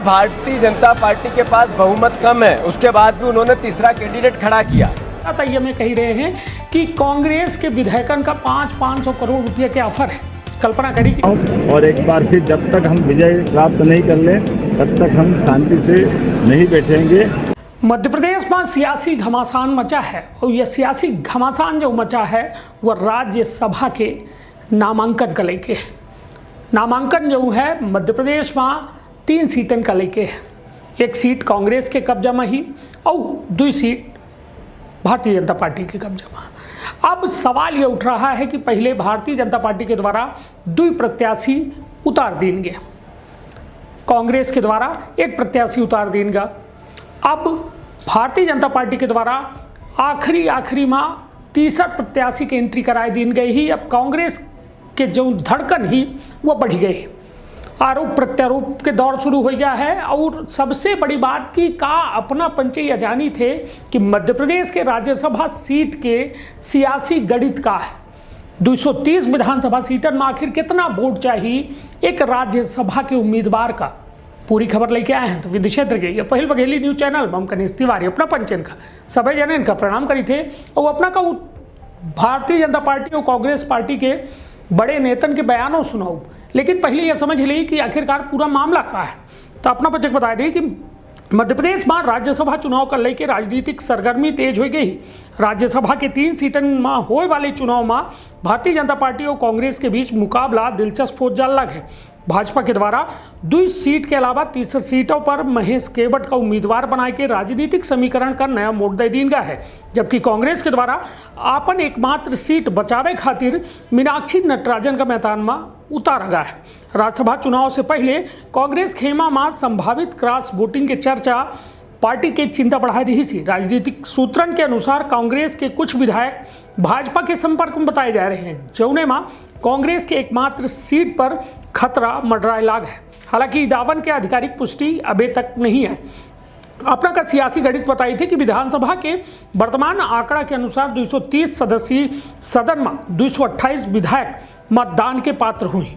जब भारतीय जनता पार्टी के पास बहुमत कम है उसके बाद भी उन्होंने तीसरा कैंडिडेट खड़ा किया। ये में कह रहे हैं कि कांग्रेस के विधायकन का 500 करोड़ रुपए के ऑफर है। कल्पना करी और एक बार फिर जब तक हम विजय प्राप्त नहीं कर ले तब तक हम शांति से नहीं बैठेंगे। मध्य प्रदेश में सियासी घमासान मचा है और यह सियासी घमासान जो मचा है वह राज्यसभा के नामांकन का लेके है। नामांकन जो है मध्य प्रदेश में 3 सीटन का लेके है। एक सीट कांग्रेस के कब्जा में ही और 2 सीट भारतीय जनता पार्टी के कब्जा में। अब सवाल ये उठ रहा है कि पहले भारतीय जनता पार्टी के द्वारा 2 प्रत्याशी उतार देंगे, कांग्रेस के द्वारा 1 प्रत्याशी उतार देंगे। अब भारतीय जनता पार्टी के द्वारा आखिरी में तीसरा प्रत्याशी की एंट्री कराई दी गई ही। अब कांग्रेस के जो धड़कन ही वो बढ़ गई, आरोप प्रत्यारोप के दौर शुरू हो गया है। और सबसे बड़ी बात कि का अपना पंचे यह जानी थे कि मध्य प्रदेश के राज्यसभा सीट के सियासी गणित का है। 230 विधानसभा सीटन में आखिर कितना वोट चाहिए एक राज्यसभा के उम्मीदवार का, पूरी खबर लेके आए हैं तो विधि क्षेत्र के ये पहल बघेली न्यूज चैनल में हम कनीश तिवारी अपना पंचन का सभी जन इनका प्रणाम करी थे। और अपना का भारतीय जनता पार्टी और कांग्रेस पार्टी के बड़े नेतन के बयानों सुनाऊ, लेकिन पहले यह समझ ली कि आखिरकार पूरा मामला क्या है। तो अपना बचक बता दें कि मध्य प्रदेश में राज्यसभा चुनाव का लेकर राजनीतिक सरगर्मी तेज हो गई। राज्यसभा के 3 सीटन में होने वाले चुनाव में भारतीय जनता पार्टी और कांग्रेस के बीच मुकाबला दिलचस्प हो जाने लगा है। भाजपा के द्वारा 2 सीट के अलावा तीसरी सीटों पर महेश केवट का उम्मीदवार बनाए के राजनीतिक समीकरण का नया मोड़ दे दी गया है, जबकि कांग्रेस के द्वारा अपन एकमात्र सीट बचावे खातिर मीनाक्षी नटराजन का मैदान में उतारा गया है। राज्यसभा चुनाव से पहले कांग्रेस खेमा में संभावित क्रॉस वोटिंग की चर्चा पार्टी के चिंता बढ़ा रही थी। राजनीतिक सूत्रन के अनुसार कांग्रेस के कुछ विधायक भाजपा के संपर्क में बताए जा रहे हैं, जौने में कांग्रेस के एकमात्र सीट पर खतरा मंडराए लाग है। हालांकि दावन के आधिकारिक पुष्टि अभी तक नहीं है। अपना का सियासी गणित बताई थी कि विधानसभा के वर्तमान आंकड़ा के अनुसार 230 सदस्यीय सदन में 228 विधायक मतदान के पात्र हुए।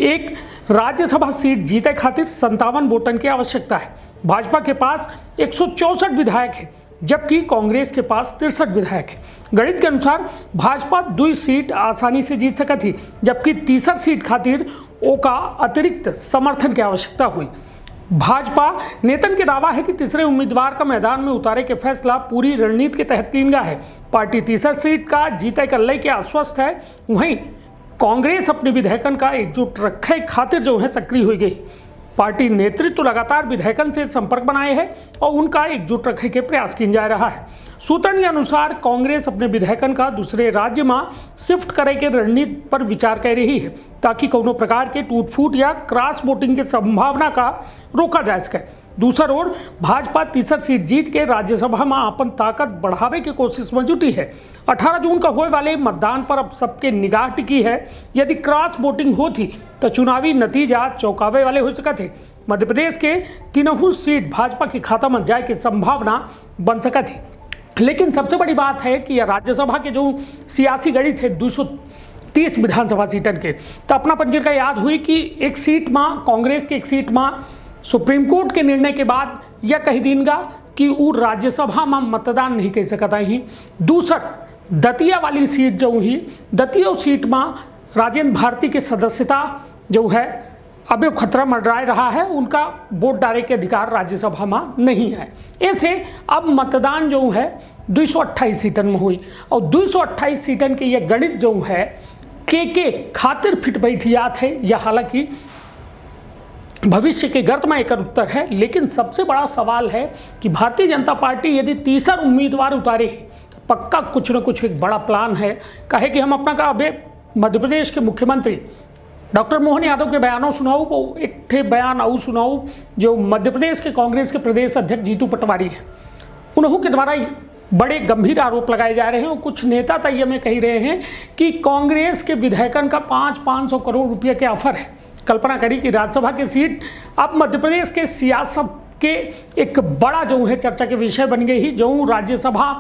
एक राज्यसभा सीट जीते खातिर 57 वोटन की आवश्यकता है। भाजपा के पास 164 विधायक है, जबकि कांग्रेस के पास 63 विधायक है। गणित के अनुसार भाजपा 2 सीट आसानी से जीत सकती थी, जबकि तीसरी सीट खातिर ओका अतिरिक्त समर्थन की आवश्यकता हुई। भाजपा नेतन के दावा है कि तीसरे उम्मीदवार का मैदान में उतारे के फैसला पूरी रणनीति के तहत लिया गया है। पार्टी तीसरी सीट का जीते कर ले के आश्वस्त है, वहीं कांग्रेस अपने विधायकन का एकजुट रखे खातिर जो है सक्रिय हो गई। पार्टी नेतृत्व लगातार विधायकन से संपर्क बनाए है और उनका एकजुट रखे के प्रयास किया जा रहा है। सूत्रन के अनुसार कांग्रेस अपने विधायकन का दूसरे राज्य में शिफ्ट करे के रणनीति पर विचार कर रही है, ताकि कोनो प्रकार के टूट फूट या क्रॉस वोटिंग की संभावना का रोका जा सके। दूसरी ओर भाजपा तीसरी सीट जीत के राज्यसभा में अपन ताकत बढ़ावे की कोशिश में जुटी है। 18 जून का होने वाले मतदान पर अब सबके निगाह टिकी है। यदि क्रॉस वोटिंग होती तो चुनावी नतीजा चौंकावे वाले हो सकते थे। मध्य प्रदेश के 3 सीट भाजपा के खाता में जाए की संभावना बन सका थी। लेकिन सबसे बड़ी बात है कि यह राज्यसभा के जो सियासी गणित है 230 विधानसभा सीटन के, तो अपना पंजीर का याद हुई कि 1 सीट में कांग्रेस के 1 सीट में सुप्रीम कोर्ट के निर्णय के बाद यह कह दीनगा कि वो राज्यसभा में मतदान नहीं कर सकता ही। दूसरा दतिया वाली सीट जो ही, दतिया सीट में राजेंद्र भारती के सदस्यता जो है अभी खतरा मंडराए रहा है, उनका वोट डाले के अधिकार राज्यसभा में नहीं है। ऐसे अब मतदान जो है 228 सीटन में हुई और 228 सीटन के ये गणित जो है के खातिर फिट बैठ जात है, यह हालांकि भविष्य के गर्त में एक उत्तर है। लेकिन सबसे बड़ा सवाल है कि भारतीय जनता पार्टी यदि तीसरा उम्मीदवार उतारे तो पक्का कुछ न कुछ एक बड़ा प्लान है। कहे कि हम अपना का अभी मध्य प्रदेश के मुख्यमंत्री डॉक्टर मोहन यादव के बयानों सुनाऊँ, वो एक थे बयान आऊ सुनाऊँ जो मध्य प्रदेश के कांग्रेस के प्रदेश अध्यक्ष जीतू पटवारी हैं, उन्हों के द्वारा बड़े गंभीर आरोप लगाए जा रहे हैं। और कुछ नेता तो ये में कह रहे हैं कि कांग्रेस के विधायकन का 500 करोड़ रुपये के ऑफर है। कल्पना करी कि राज्यसभा की सीट अब मध्य प्रदेश के सियासत के एक बड़ा जो है चर्चा के विषय बन गई ही। जो राज्यसभा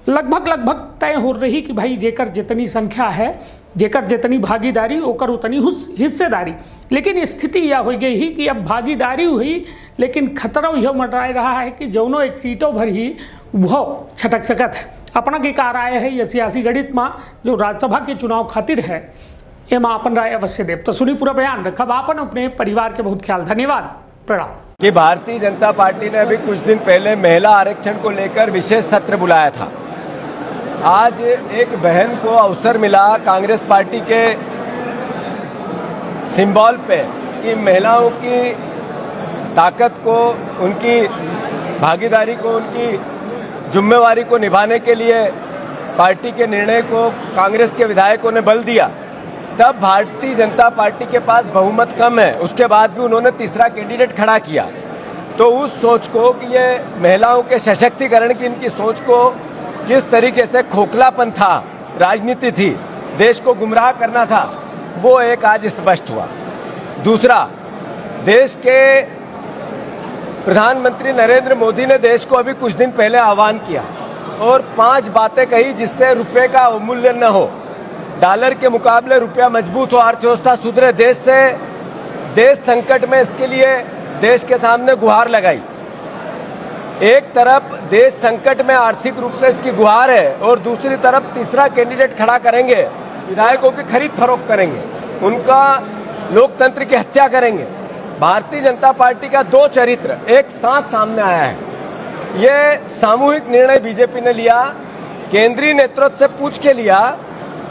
लगभग तय हो रही कि भाई जेकर जितनी संख्या है, जेकर जितनी भागीदारी, ओकर उतनी हिस्सेदारी। लेकिन स्थिति यह हो गई ही कि अब भागीदारी हुई, लेकिन खतरा यह मंडराए रहा है कि जौनों एक सीटों भर ही वो छटक सकत है। अपना के कार आए है यह सियासी गणित में जो राज्यसभा के चुनाव खातिर है, एमा अपन राय अवश्य देव। तो सुनी पूरा बयान, रखब आपन अपने परिवार के बहुत ख्याल। धन्यवाद, प्रणाम। कि भारतीय जनता पार्टी ने अभी कुछ दिन पहले महिला आरक्षण को लेकर विशेष सत्र बुलाया था। आज एक बहन को अवसर मिला कांग्रेस पार्टी के सिंबल पे कि महिलाओं की ताकत को, उनकी भागीदारी को, उनकी जिम्मेवारी को निभाने के लिए पार्टी के निर्णय को कांग्रेस के विधायकों ने बल दिया। तब भारतीय जनता पार्टी के पास बहुमत कम है, उसके बाद भी उन्होंने तीसरा कैंडिडेट खड़ा किया। तो उस सोच को कि ये महिलाओं के सशक्तिकरण की इनकी सोच को किस तरीके से खोखलापन था, राजनीति थी, देश को गुमराह करना था, वो एक आज स्पष्ट हुआ। दूसरा, देश के प्रधानमंत्री नरेंद्र मोदी ने देश को अभी कुछ दिन पहले आह्वान किया और 5 बातें कही जिससे रुपए का अवमूल्यन न हो, डॉलर के मुकाबले रुपया मजबूत हो, अर्थव्यवस्था सुधरे, देश संकट में, इसके लिए देश के सामने गुहार लगाई। एक तरफ देश संकट में आर्थिक रूप से इसकी गुहार है और दूसरी तरफ तीसरा कैंडिडेट खड़ा करेंगे, विधायकों की खरीद फरोख्त करेंगे, उनका लोकतंत्र की हत्या करेंगे। भारतीय जनता पार्टी का 2 चरित्र एक साथ सामने आया है। ये सामूहिक निर्णय बीजेपी ने लिया, केंद्रीय नेतृत्व से पूछ के लिया,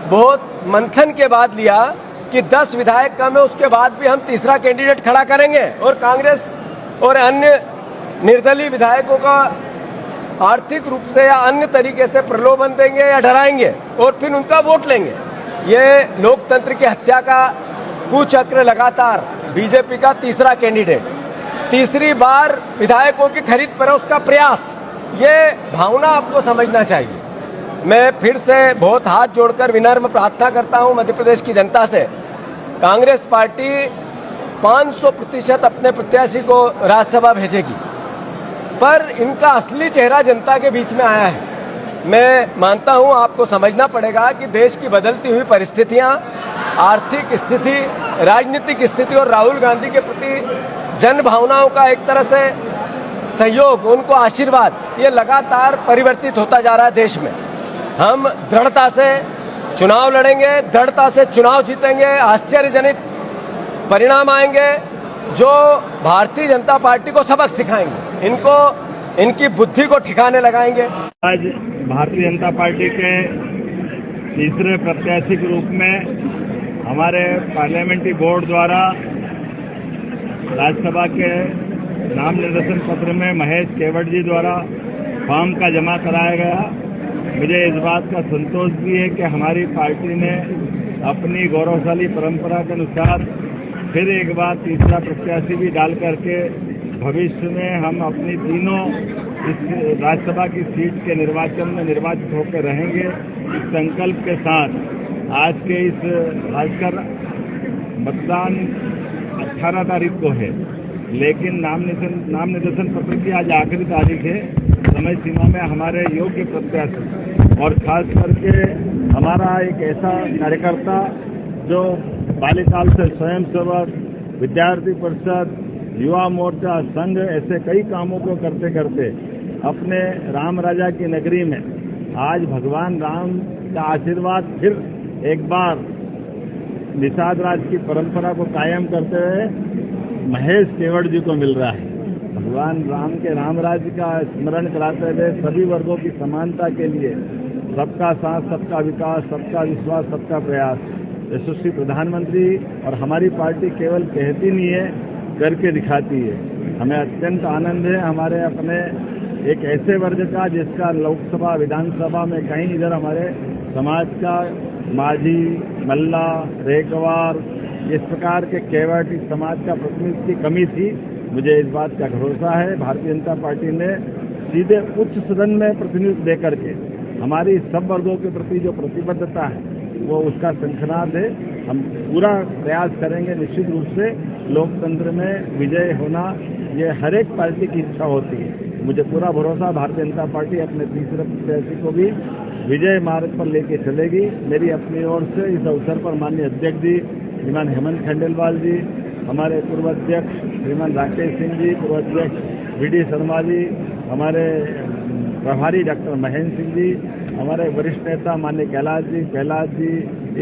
बहुत मंथन के बाद लिया कि 10 विधायक कम है, उसके बाद भी हम तीसरा कैंडिडेट खड़ा करेंगे और कांग्रेस और अन्य निर्दलीय विधायकों का आर्थिक रूप से या अन्य तरीके से प्रलोभन देंगे या डराएंगे और फिर उनका वोट लेंगे। ये लोकतंत्र की हत्या का कुचक्र लगातार बीजेपी का तीसरा कैंडिडेट, तीसरी बार विधायकों की खरीद पर उसका प्रयास, ये भावना आपको समझना चाहिए। मैं फिर से बहुत हाथ जोड़कर विनम्र प्रार्थना करता हूं मध्य प्रदेश की जनता से, कांग्रेस पार्टी 500% अपने प्रत्याशी को राज्यसभा भेजेगी, पर इनका असली चेहरा जनता के बीच में आया है। मैं मानता हूं आपको समझना पड़ेगा कि देश की बदलती हुई परिस्थितियां, आर्थिक स्थिति, राजनीतिक स्थिति और राहुल गांधी के प्रति जन भावनाओं का एक तरह से सहयोग, उनको आशीर्वाद, ये लगातार परिवर्तित होता जा रहा है देश में। हम दृढ़ता से चुनाव लड़ेंगे, दृढ़ता से चुनाव जीतेंगे, आश्चर्यजनक परिणाम आएंगे जो भारतीय जनता पार्टी को सबक सिखाएंगे, इनकी बुद्धि को ठिकाने लगाएंगे। आज भारतीय जनता पार्टी के तीसरे प्रत्याशी के रूप में हमारे पार्लियामेंट्री बोर्ड द्वारा राज्यसभा के नाम निर्देशन पत्र में महेश केवट जी द्वारा फॉर्म का जमा कराया गया। मुझे इस बात का संतोष भी है कि हमारी पार्टी ने अपनी गौरवशाली परंपरा के अनुसार फिर एक बार तीसरा प्रत्याशी भी डाल करके भविष्य में हम अपनी तीनों इस राज्यसभा की सीट के निर्वाचन में निर्वाचित होकर रहेंगे। इस संकल्प के साथ आज के इस खासकर मतदान 18 तारीख को है, लेकिन नाम निर्देशन पत्र की आज आखिरी तारीख है। समय सीमा में हमारे योग्य प्रत्याशी और खास करके हमारा एक ऐसा कार्यकर्ता जो बाल्यकाल से स्वयंसेवक, विद्यार्थी परिषद, युवा मोर्चा, संघ, ऐसे कई कामों को करते करते अपने राम राजा की नगरी में आज भगवान राम का आशीर्वाद फिर एक बार निषाद राज की परंपरा को कायम करते हुए महेश केवट जी को मिल रहा है। भगवान राम के राम राज्य का स्मरण कराते हुए सभी वर्गों की समानता के लिए सबका साथ, सबका विकास, सबका विश्वास, सबका प्रयास, यशस्वी प्रधानमंत्री और हमारी पार्टी केवल कहती नहीं है, करके दिखाती है। हमें अत्यंत आनंद है हमारे अपने एक ऐसे वर्ग का जिसका लोकसभा, विधानसभा में कहीं इधर हमारे समाज का माझी, मल्ला, रेकवार, इस प्रकार के केवट इस समाज का प्रतिनिधित्व की कमी थी। मुझे इस बात का भरोसा है भारतीय जनता पार्टी ने सीधे उच्च सदन में प्रतिनिधित्व देकर के हमारी सब वर्गों के प्रति जो प्रतिबद्धता है वो उसका शंखनाद है। हम पूरा प्रयास करेंगे। निश्चित रूप से लोकतंत्र में विजय होना ये हर एक पार्टी की इच्छा होती है। मुझे पूरा भरोसा भारतीय जनता पार्टी अपने तीसरे प्रत्याशी को भी विजय मार्ग पर लेके चलेगी। मेरी अपनी ओर से इस अवसर पर माननीय अध्यक्ष जी श्रीमान हेमंत खंडेलवाल जी, हमारे पूर्व अध्यक्ष श्रीमान राकेश सिंह जी, पूर्व अध्यक्ष वीडी शर्मा जी, हमारे प्रभारी डॉक्टर महेंद्र सिंह जी, हमारे वरिष्ठ नेता माननीय कैलाश जी,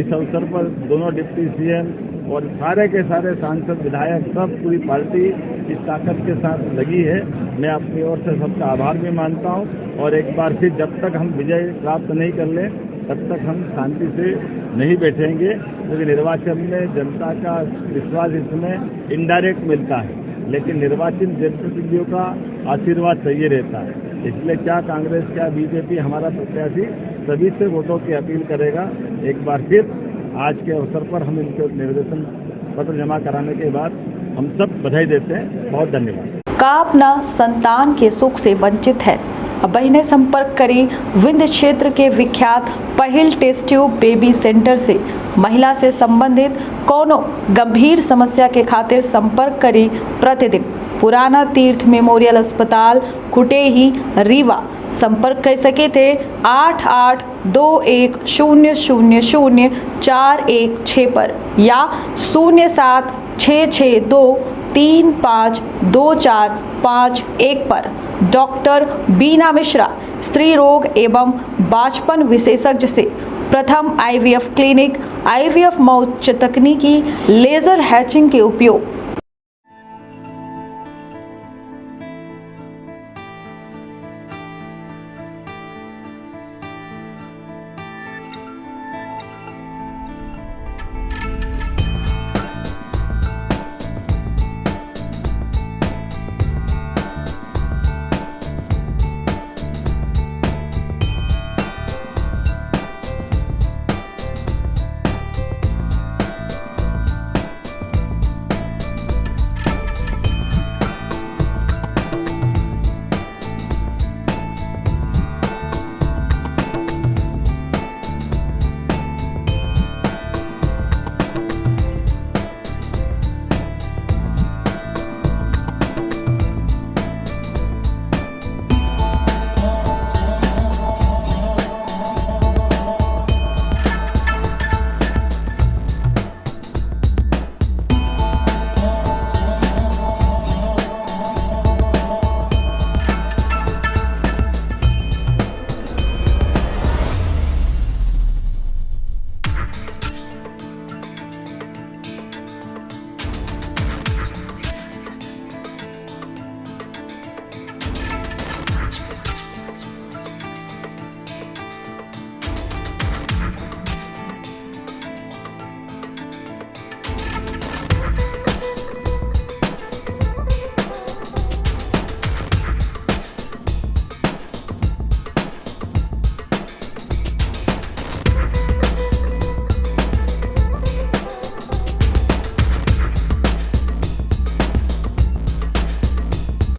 इस अवसर पर दोनों डिप्टी सीएम और सारे के सारे सांसद विधायक सब पूरी पार्टी इस ताकत के साथ लगी है। मैं अपनी ओर से सबका आभार भी मानता हूं और एक बार फिर जब तक हम विजय प्राप्त नहीं कर लें तब तक हम शांति से नहीं बैठेंगे, क्योंकि निर्वाचन में जनता का विश्वास इसमें इनडायरेक्ट मिलता है, लेकिन निर्वाचित जनप्रतिनिधियों का आशीर्वाद चाहिए रहता है। इसलिए क्या कांग्रेस क्या बीजेपी, हमारा प्रत्याशी सभी से वोटों की अपील करेगा। एक बार फिर आज के अवसर पर हम इनके निर्देशन पत्र जमा कराने के बाद हम सब बधाई देते हैं। बहुत धन्यवाद। कापना संतान के सुख से वंचित है। अब बहने संपर्क करी विंध्य क्षेत्र के विख्यात पहिल टेस्ट ट्यूब बेबी सेंटर से। महिला से संबंधित कोनो गंभीर समस्या के खातिर संपर्क करी प्रतिदिन पुराना तीर्थ मेमोरियल अस्पताल कुटेही रीवा। संपर्क कर सके थे 8821000416 पर या 076623524551 पर। डॉक्टर बीना मिश्रा स्त्री रोग एवं बांझपन विशेषज्ञ से प्रथम IVF क्लिनिक, IVF मौत तकनीकी, लेजर हैचिंग के उपयोग,